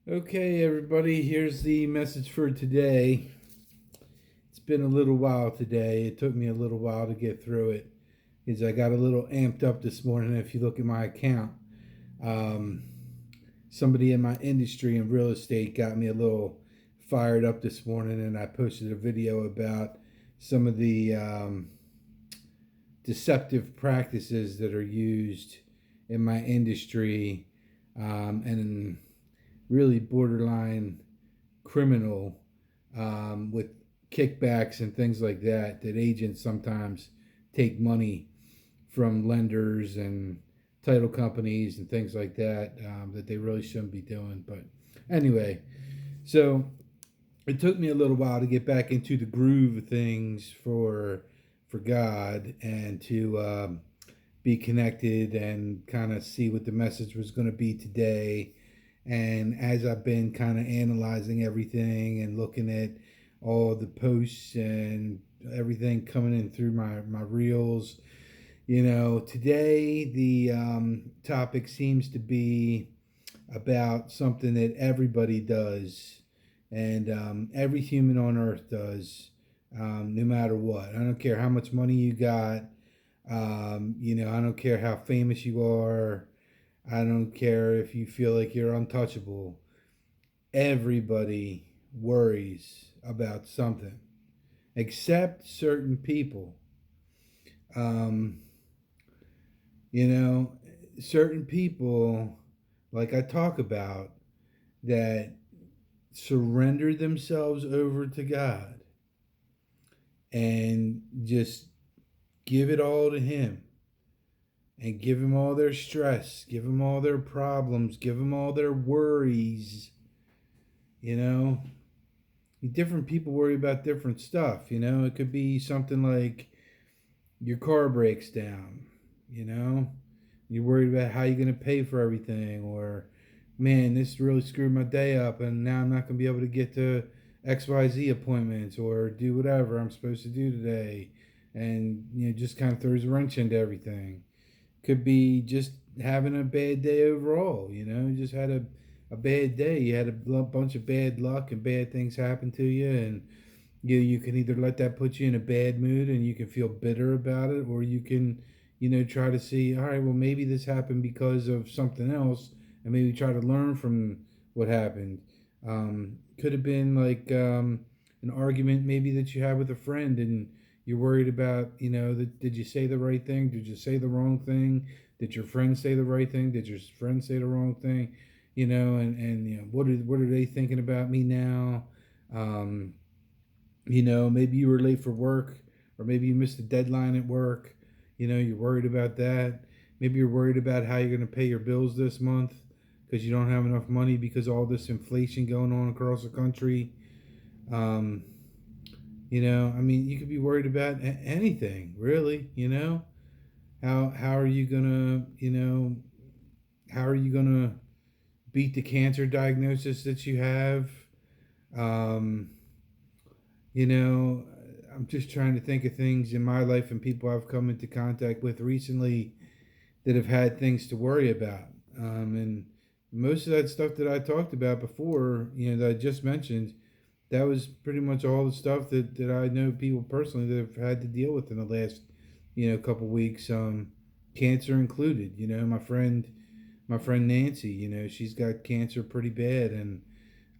Okay, everybody, here's the message for today. It's been a little while today. It took me a little while to get through it because I got a little amped up this morning. If you look at my account, um, somebody in my industry in real estate got me a little fired up this morning, and I posted a video about some of the deceptive practices that are used in my industry and really borderline criminal with kickbacks and things like that. That agents sometimes take money from lenders and title companies and things like that that they really shouldn't be doing. But anyway, so it took me a little while to get back into the groove of things for God and to be connected and kind of see what the message was going to be today. And as I've been kind of analyzing everything and looking at all the posts and everything coming in through my reels, today the topic seems to be about something that everybody does and every human on earth does, no matter what. I don't care how much money you got. I don't care how famous you are. I don't care if you feel like you're untouchable. Everybody worries about something, except certain people. Um, you know, certain people, like I talk about, that surrender themselves over to God and just give it all to Him and give Him all their stress, give Him all their problems, give Him all their worries. You know, different people worry about different stuff. It could be something like your car breaks down. You know, you're worried about how you're going to pay for everything, or man, this really screwed my day up, and now I'm not going to be able to get to XYZ appointments or do whatever I'm supposed to do today, and just kind of throws a wrench into everything. Could be just having a bad day overall. You just had a bad day. You had a bunch of bad luck and bad things happen to you, and you can either let that put you in a bad mood and you can feel bitter about it, or you can try to see, all right, well, maybe this happened because of something else, and maybe try to learn from what happened. Could have been like an argument maybe that you had with a friend, and you're worried about, did you say the right thing, did you say the wrong thing, did your friend say the right thing, did your friend say the wrong thing, and what are they thinking about me now. um, Maybe you were late for work, or maybe you missed a deadline at work. You're worried about that. Maybe you're worried about how you're going to pay your bills this month because you don't have enough money because all this inflation going on across the country. Um, I mean, you could be worried about anything, really. How are you gonna, how are you gonna beat the cancer diagnosis that you have? Um, You know, I'm just trying to think of things in my life and people I've come into contact with recently that have had things to worry about. And most of that stuff that I talked about before, that I just mentioned, that was pretty much all the stuff that I know people personally that have had to deal with in the last, couple weeks, cancer included. My friend Nancy, she's got cancer pretty bad, and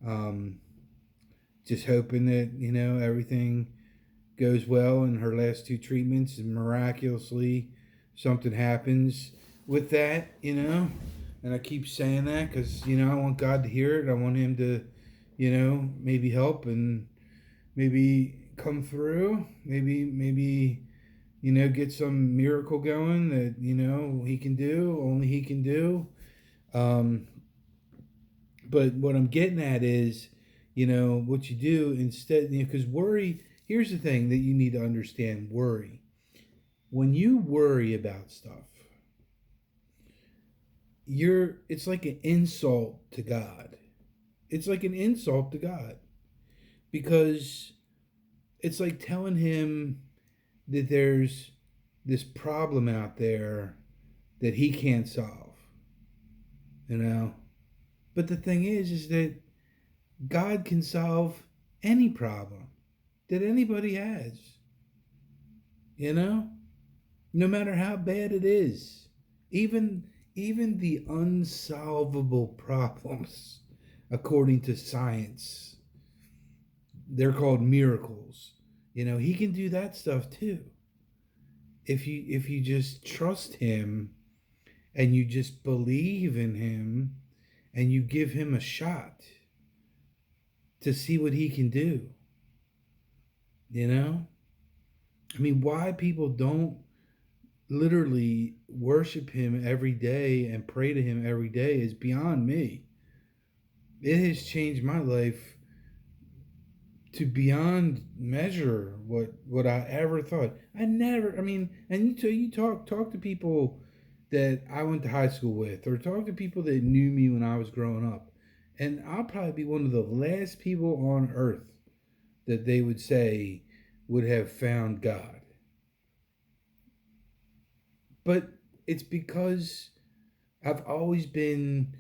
um, just hoping that everything goes well in her last two treatments, and miraculously something happens with that. And I keep saying that because I want God to hear it. I want Him to maybe help and maybe come through, maybe get some miracle going that He can do, only He can do. um, but what I'm getting at is, what you do instead, because worry, here's the thing that you need to understand: worry. When you worry about stuff, it's like an insult to God. It's like an insult to God because it's like telling Him that there's this problem out there that He can't solve, you know? But the thing is that God can solve any problem that anybody has, you know? No matter how bad it is. Even even the unsolvable problems, according to science, they're called miracles. He can do that stuff too. If you just trust him and you just believe in him and you give him a shot to see what he can do. I mean, why people don't literally worship him every day and pray to him every day is beyond me. It has changed my life to beyond measure what I ever thought. I mean, and you talk to people that I went to high school with, or talk to people that knew me when I was growing up, and I'll probably be one of the last people on earth that they would say would have found God. But it's because I've always been,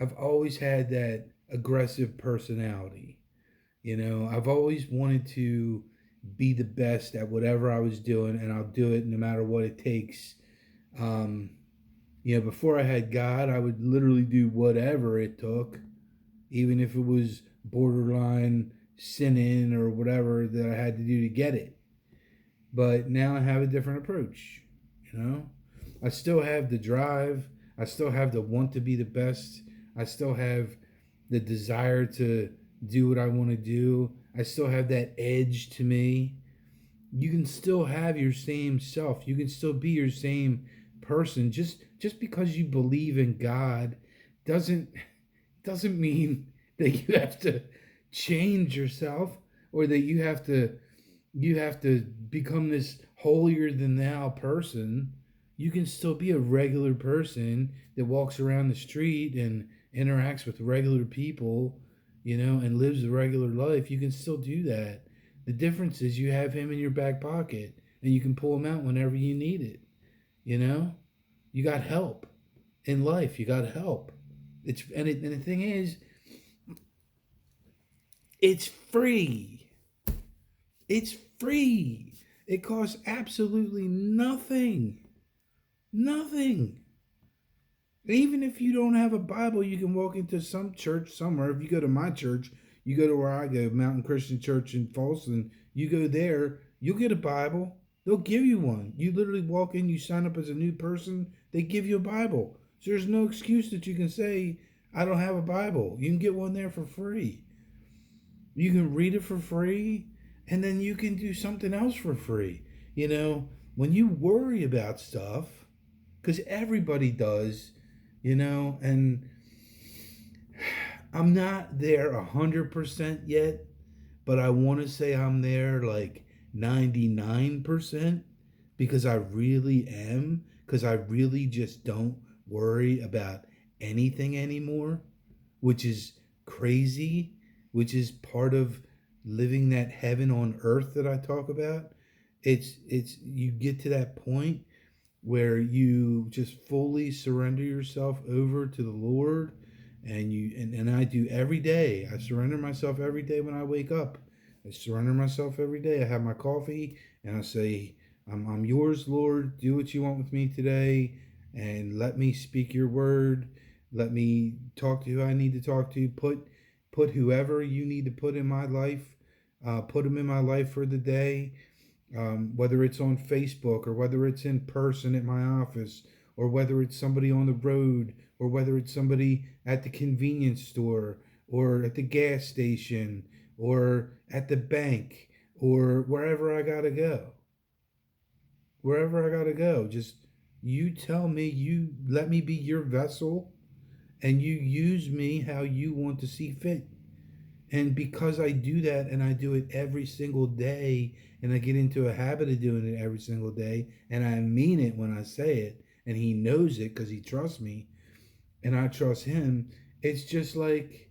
I've always had that aggressive personality. I've always wanted to be the best at whatever I was doing, and I'll do it no matter what it takes. Um, Before I had God, I would literally do whatever it took, even if it was borderline sinning or whatever that I had to do to get it. But now I have a different approach. I still have the drive. I still have the want to be the best. I still have the desire to do what I want to do. I still have that edge to me. You can still have your same self. You can still be your same person. Just because you believe in God doesn't mean that you have to change yourself, or that you have to become this holier than thou person. You can still be a regular person that walks around the street and interacts with regular people, and lives a regular life. You can still do that. The difference is you have him in your back pocket and you can pull him out whenever you need it. You got help in life. You got help. And the thing is, it's free. It's free. It costs absolutely nothing. Nothing. Even if you don't have a Bible, you can walk into some church somewhere. If you go to my church, you go to where I go, Mountain Christian Church in Folsom, you go there, you'll get a Bible. They'll give you one. You literally walk in, you sign up as a new person, they give you a Bible. So there's no excuse that you can say, I don't have a Bible. You can get one there for free. You can read it for free, and then you can do something else for free. When you worry about stuff, because everybody does, and I'm not there 100% yet, but I want to say I'm there like 99%, because I really am, because I really just don't worry about anything anymore, which is crazy, which is part of living that heaven on earth that I talk about. It's you get to that point where you just fully surrender yourself over to the Lord, and and I do every day. I surrender myself every day when I wake up. I surrender myself every day. I have my coffee and I say, I'm yours, Lord. Do what you want with me today, and let me speak your word. Let me talk to who I need to talk to. Put whoever you need to put in my life, put them in my life for the day. Whether it's on Facebook, or whether it's in person at my office, or whether it's somebody on the road, or whether it's somebody at the convenience store, or at the gas station, or at the bank, or wherever I gotta go. Wherever I gotta go, just you tell me, you let me be your vessel, and you use me how you want to see fit. And because I do that, and I do it every single day, and I get into a habit of doing it every single day, and I mean it when I say it, and he knows it because he trusts me, and I trust him, it's just like,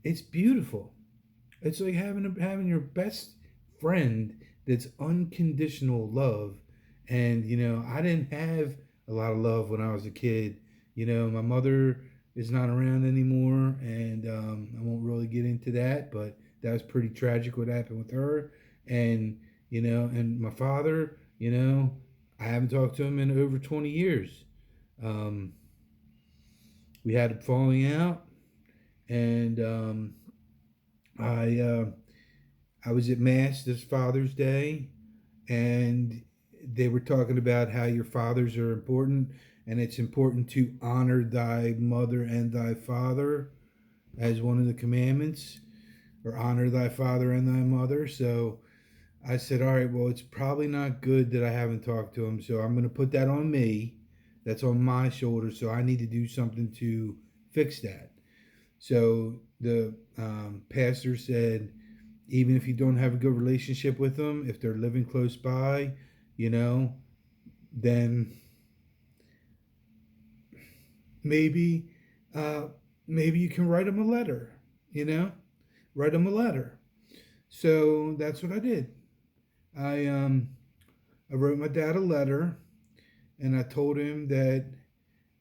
it's beautiful. It's like having your best friend that's unconditional love. And I didn't have a lot of love when I was a kid. My mother is not around anymore, into that, but that was pretty tragic what happened with her. And, and my father, I haven't talked to him in over 20 years. Um, we had a falling out, and I, uh, I was at Mass this Father's Day, and they were talking about how your fathers are important, and it's important to honor thy mother and thy father as one of the commandments, or honor thy father and thy mother. So I said, all right, well, it's probably not good that I haven't talked to him, so I'm going to put that on me. That's on my shoulders, so I need to do something to fix that. So the pastor said, even if you don't have a good relationship with them, if they're living close by, then maybe maybe you can write them a letter. Write them a letter. So that's what I did. I wrote my dad a letter, and I told him that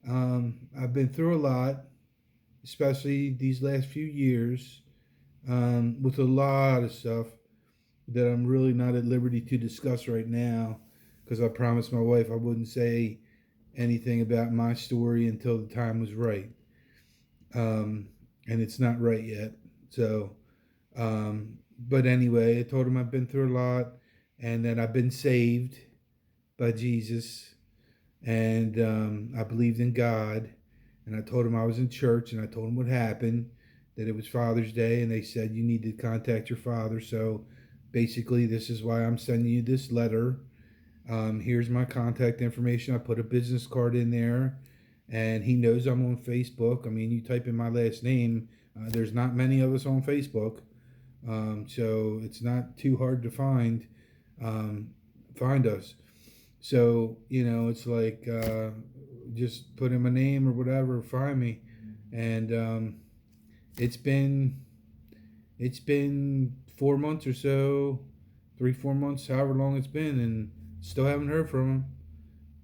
I've been through a lot, especially these last few years, with a lot of stuff that I'm really not at liberty to discuss right now, because I promised my wife I wouldn't say anything about my story until the time was right. And it's not right yet. So, but anyway, I told him I've been through a lot, and that I've been saved by Jesus, and I believed in God. And I told him I was in church, and I told him what happened, that it was Father's Day, and they said you need to contact your father. So basically, this is why I'm sending you this letter. Here's my contact information. I put a business card in there, and he knows I'm on Facebook. I mean, you type in my last name, there's not many of us on Facebook, so it's not too hard to find us. So it's like just put in my name or whatever, find me, and it's been 4 months or so, 3-4 months, however long it's been, and still haven't heard from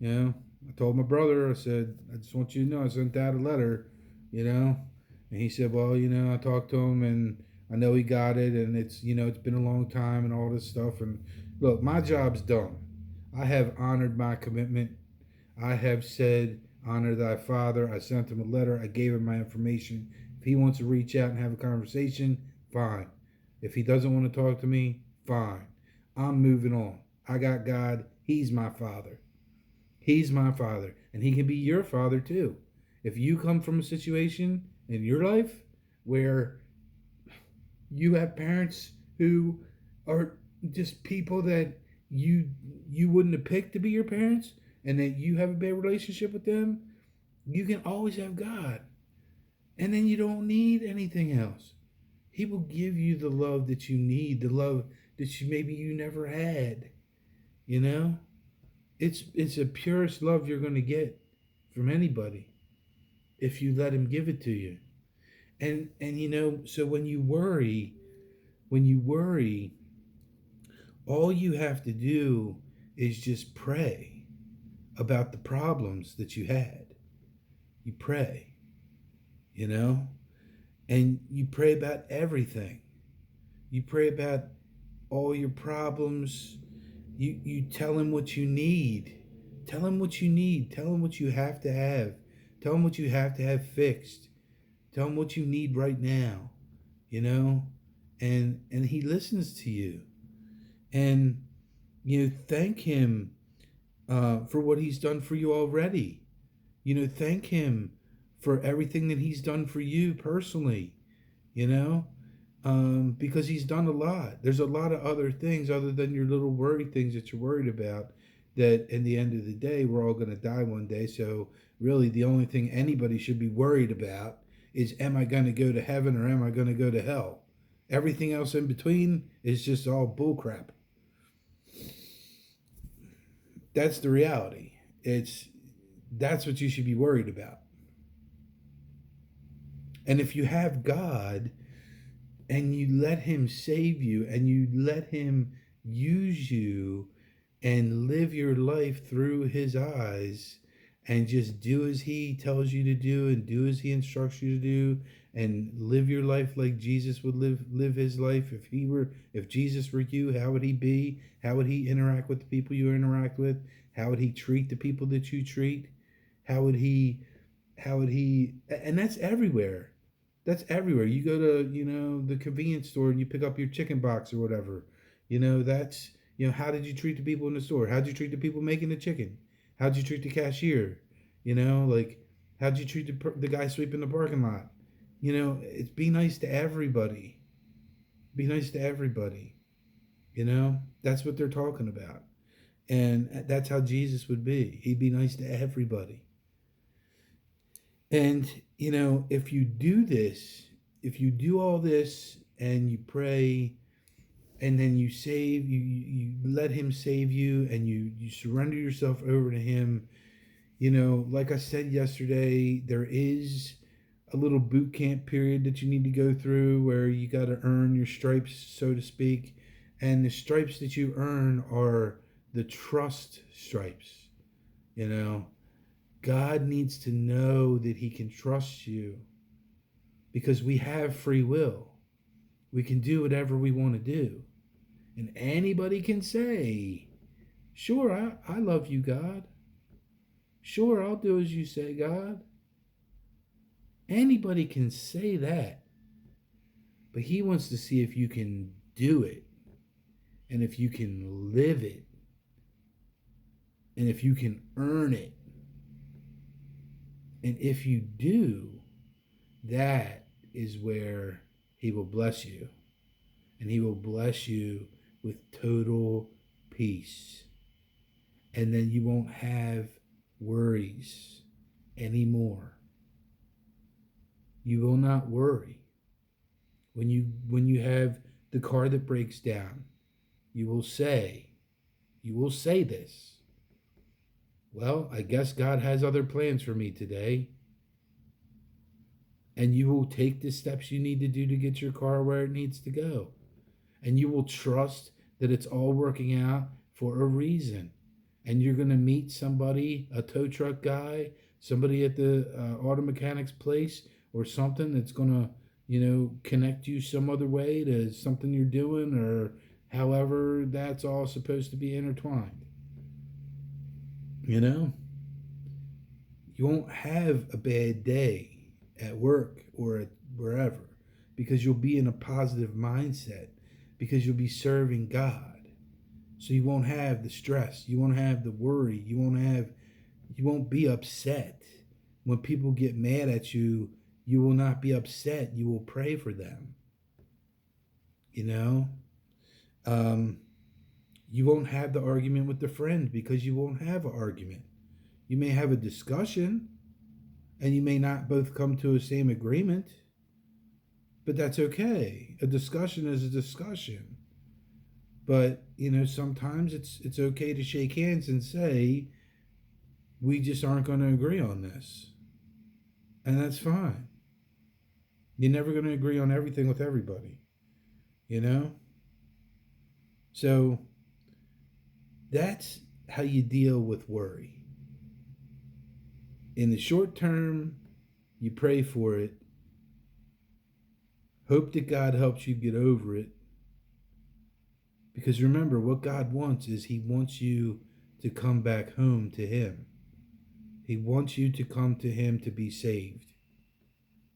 him. I told my brother, I said, I just want you to know I sent Dad a letter, and he said, well, I talked to him, and I know he got it, and it's been a long time and all this stuff. And look, my job's done. I have honored my commitment. I have said, honor thy father. I sent him a letter. I gave him my information. If he wants to reach out and have a conversation, fine. If he doesn't want to talk to me, fine. I'm moving on. I got God. He's my father. He's my father. And he can be your father too. If you come from a situation in your life where you have parents who are just people that you wouldn't have picked to be your parents, and that you have a bad relationship with them, you can always have God. And then you don't need anything else. He will give you the love that you need, the love that maybe you never had. It's the purest love you're going to get from anybody if you let him give it to you. And so when you worry, all you have to do is just pray about the problems that you had. You pray, and you pray about everything. You pray about all your problems. You tell him what you need. Tell him what you need. Tell him what you have to have. Tell him what you have to have fixed. Tell him what you need right now, and he listens to you. And thank him for what he's done for you already. Thank him for everything that he's done for you personally, because he's done a lot. There's a lot of other things other than your little worry things that you're worried about, that in the end of the day, we're all going to die one day. So really the only thing anybody should be worried about is, am I going to go to heaven or am I going to go to hell? Everything else in between is just all bullcrap. That's the reality. That's what you should be worried about. And if you have God and you let him save you and you let him use you and live your life through his eyes and just do as he tells you to do and do as he instructs you to do and live your life like Jesus would live his life. If Jesus were you, how would he be? How would he interact with the people you interact with? How would he treat the people that you treat? How would he and that's everywhere. That's everywhere. You go to, the convenience store and you pick up your chicken box or whatever. That's, how did you treat the people in the store? How did you treat the people making the chicken? How did you treat the cashier? Like, how did you treat the guy sweeping the parking lot? It's be nice to everybody. Be nice to everybody. That's what they're talking about. And that's how Jesus would be. He'd be nice to everybody. And, if you do this, if you do all this and you pray and then you let him save you and you surrender yourself over to him, like I said yesterday, there is a little boot camp period that you need to go through where you got to earn your stripes, so to speak. And the stripes that you earn are the trust stripes. God needs to know that he can trust you because we have free will. We can do whatever we want to do. And anybody can say, sure, I love you, God. Sure, I'll do as you say, God. Anybody can say that. But he wants to see if you can do it. And if you can live it. And if you can earn it. And if you do, that is where he will bless you. And he will bless you with total peace. And then you won't have worries anymore. You will not worry. When you have the car that breaks down, you will say this. Well, I guess God has other plans for me today. And you will take the steps you need to do to get your car where it needs to go. And you will trust that it's all working out for a reason. And you're going to meet somebody, a tow truck guy, somebody at the auto mechanic's place or something that's going to, connect you some other way to something you're doing or however that's all supposed to be intertwined. You won't have a bad day at work or at wherever because you'll be in a positive mindset because you'll be serving God. So you won't have the stress. You won't have the worry. You won't be upset. When people get mad at you, you will not be upset. You will pray for them. You won't have the argument with the friend because you won't have an argument. You may have a discussion and you may not both come to a same agreement, but that's okay. A discussion is a discussion. But, sometimes it's okay to shake hands and say, we just aren't going to agree on this. And that's fine. You're never going to agree on everything with everybody, So that's how you deal with worry. In the short term, you pray for it. Hope that God helps you get over it. Because remember, what God wants is he wants you to come back home to him. He wants you to come to him to be saved.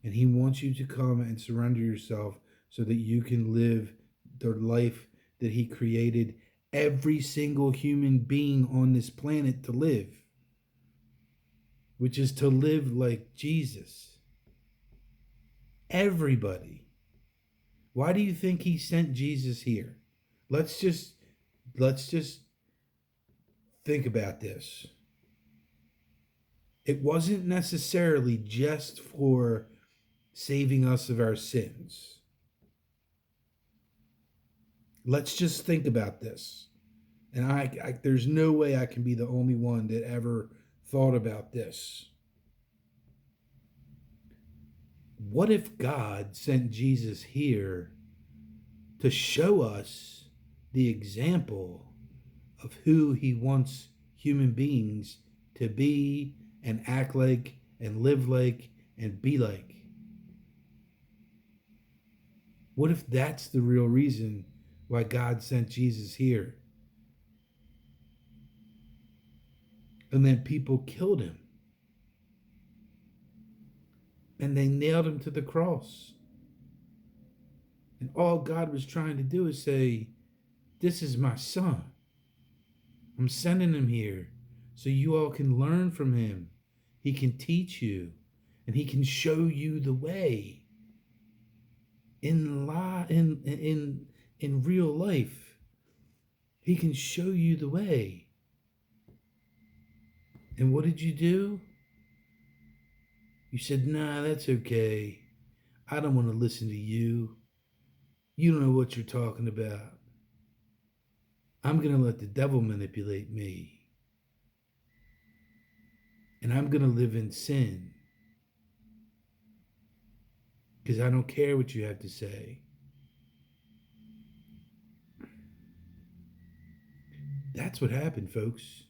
And he wants you to come and surrender yourself so that you can live the life that he created every single human being on this planet to live, which is to live like Jesus. Everybody. Why do you think he sent Jesus here? Let's just think about this. It wasn't necessarily just for saving us of our sins. Let's just think about this. And I there's no way I can be the only one that ever thought about this. What if God sent Jesus here to show us the example of who he wants human beings to be and act like and live like and be like? What if that's the real reason why God sent Jesus here? And then people killed him. And they nailed him to the cross. And all God was trying to do is say, this is my son. I'm sending him here so you all can learn from him. He can teach you and he can show you the way in real life. He can show you the way. And what did you do? You said, nah, that's okay. I don't want to listen to you. You don't know what you're talking about. I'm going to let the devil manipulate me. And I'm going to live in sin. Because I don't care what you have to say. That's what happened, folks.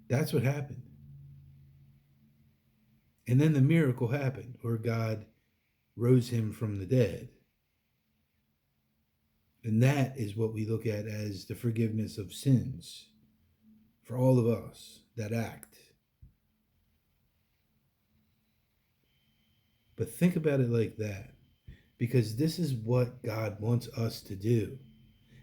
That's what happened. And then the miracle happened where God rose him from the dead. And that is what we look at as the forgiveness of sins for all of us that act. But think about it like that, because this is what God wants us to do.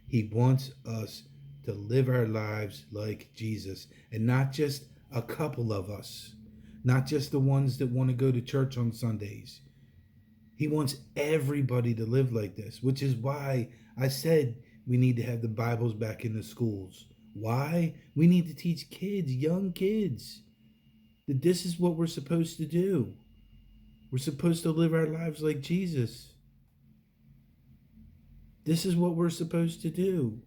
He wants us to live our lives like Jesus, and not just a couple of us, not just the ones that want to go to church on Sundays. He wants everybody to live like this, which is why I said we need to have the Bibles back in the schools. Why? We need to teach kids, young kids, that this is what we're supposed to do. We're supposed to live our lives like Jesus. This is what we're supposed to do.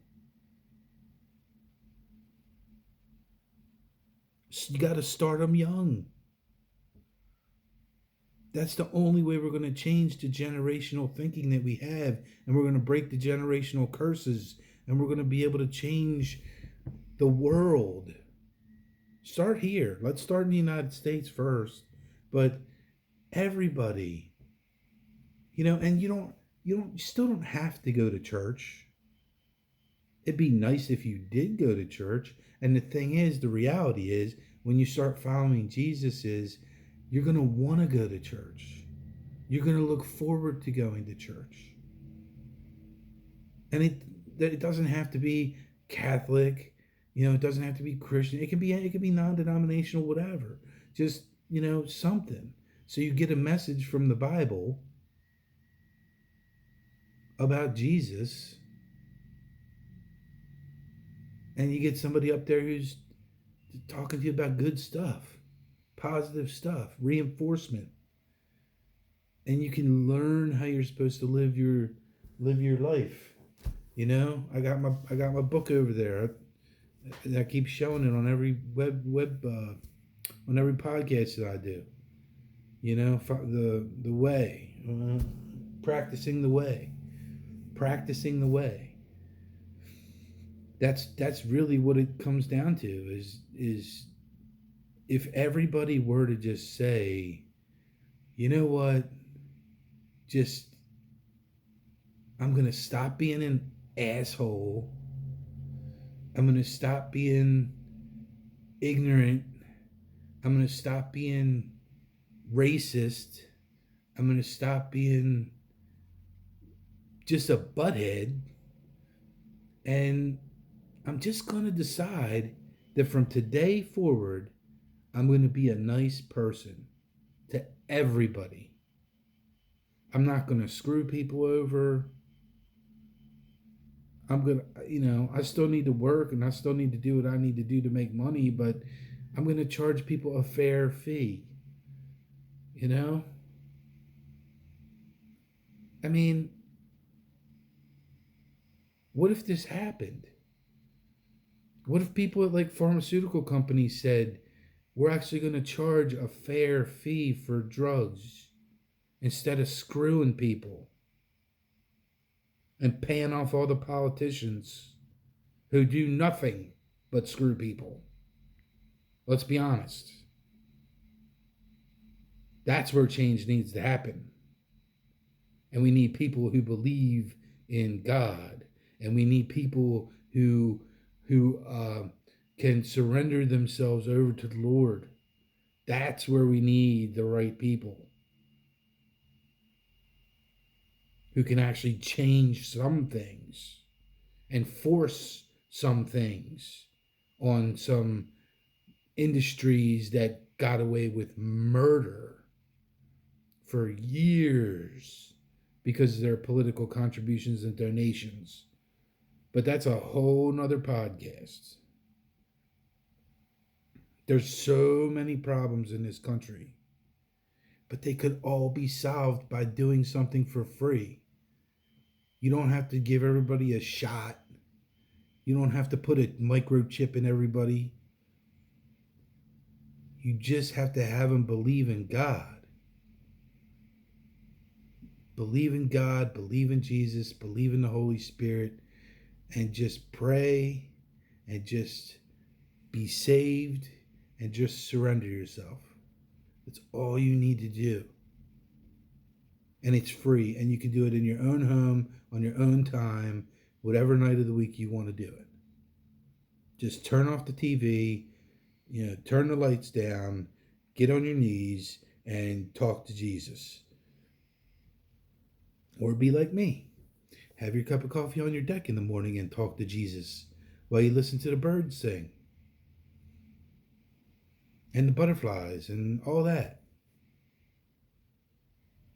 You got to start them young. That's the only way we're going to change the generational thinking that we have, and we're going to break the generational curses, and we're going to be able to change the world. Start here. Let's start in the United States first, but everybody, and you still don't have to go to church. It'd be nice if you did go to church. And the thing is, the reality is, when you start following Jesus, you're going to want to go to church. You're going to look forward to going to church. And it doesn't have to be Catholic, it doesn't have to be Christian. It can be non-denominational, whatever. Just, something. So you get a message from the Bible about Jesus, and you get somebody up there who's talking to you about good stuff, positive stuff, reinforcement. And you can learn how you're supposed to live your life. I got my book over there. I keep showing it on every on every podcast that I do. The way, practicing the way. That's really what it comes down to is if everybody were to just say, you know what, just I'm going to stop being an asshole. I'm going to stop being ignorant. I'm going to stop being racist. I'm going to stop being just a butthead. And I'm just going to decide that from today forward, I'm going to be a nice person to everybody. I'm not going to screw people over. I'm going to, I still need to work and I still need to do what I need to do to make money, but I'm going to charge people a fair fee. I mean, what if this happened? What if people at pharmaceutical companies said, we're actually going to charge a fair fee for drugs instead of screwing people and paying off all the politicians who do nothing but screw people? Let's be honest. That's where change needs to happen. And we need people who believe in God, and we need people who can surrender themselves over to the Lord. That's where we need the right people who can actually change some things and force some things on some industries that got away with murder for years because of their political contributions and donations. But that's a whole nother podcast. There's so many problems in this country, but they could all be solved by doing something for free. You don't have to give everybody a shot. You don't have to put a microchip in everybody. You just have to have them believe in God. Believe in God, believe in Jesus, believe in the Holy Spirit, and just pray and just be saved and just surrender yourself. That's all you need to do. And it's free, and you can do it in your own home, on your own time, whatever night of the week you want to do it. Just turn off the TV, turn the lights down, get on your knees, and talk to Jesus. Or be like me. Have your cup of coffee on your deck in the morning and talk to Jesus while you listen to the birds sing. And the butterflies and all that.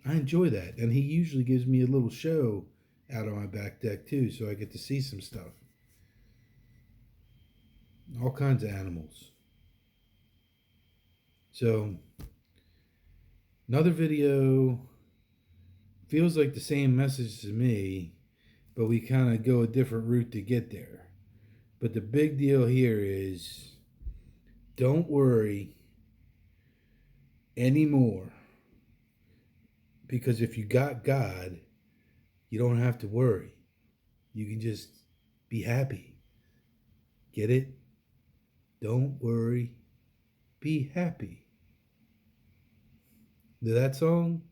I enjoy that. And he usually gives me a little show out on my back deck too, so I get to see some stuff. All kinds of animals. So, another video feels like the same message to me, but we kind of go a different route to get there. But the big deal here is don't worry anymore. Because if you got God, you don't have to worry. You can just be happy. Get it? Don't worry. Be happy. Know that song?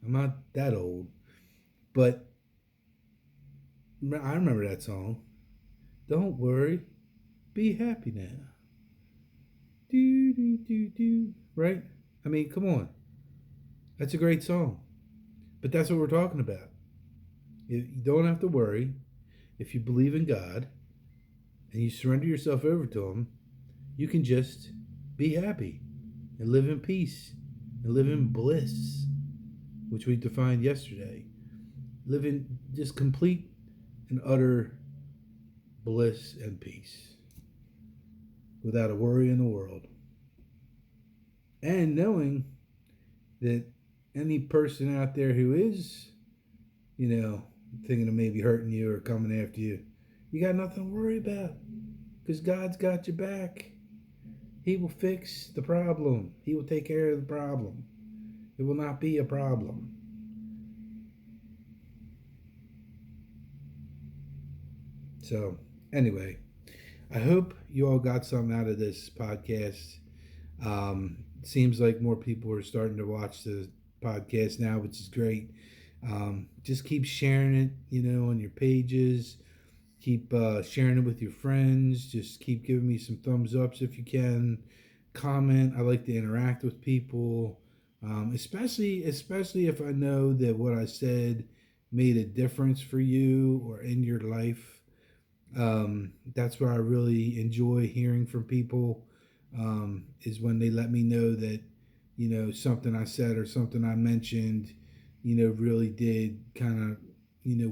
I'm not that old, but I remember that song. Don't worry. Be happy now. Do, do, do, do. Right? I mean, come on. That's a great song. But that's what we're talking about. You don't have to worry. If you believe in God and you surrender yourself over to Him, you can just be happy and live in peace and live in bliss, which we defined yesterday. Live in just complete and utter bliss and peace without a worry in the world. And knowing that any person out there who is, thinking of maybe hurting you or coming after you, you got nothing to worry about because God's got your back. He will fix the problem. He will take care of the problem. It will not be a problem. So, anyway, I hope you all got something out of this podcast. Seems like more people are starting to watch the podcast now, which is great. Just keep sharing it, on your pages. Keep sharing it with your friends. Just keep giving me some thumbs ups if you can. Comment. I like to interact with people, especially if I know that what I said made a difference for you or in your life. That's where I really enjoy hearing from people, is when they let me know that, something I said or something I mentioned, really did kind of,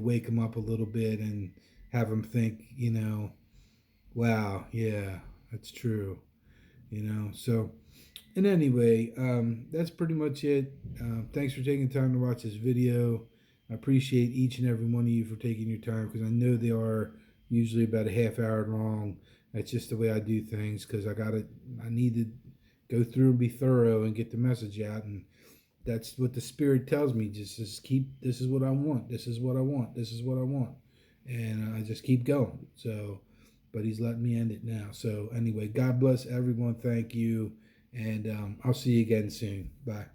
wake them up a little bit and have them think, wow, yeah, that's true, So, and anyway, that's pretty much it. Thanks for taking time to watch this video. I appreciate each and every one of you for taking your time because I know they are usually about a half hour long. That's just the way I do things because I need to go through and be thorough and get the message out. And that's what the Spirit tells me. Just keep, this is what I want. This is what I want. This is what I want. And I just keep going. So but he's letting me end it now. So anyway, God bless everyone. Thank you. And I'll see you again soon. Bye.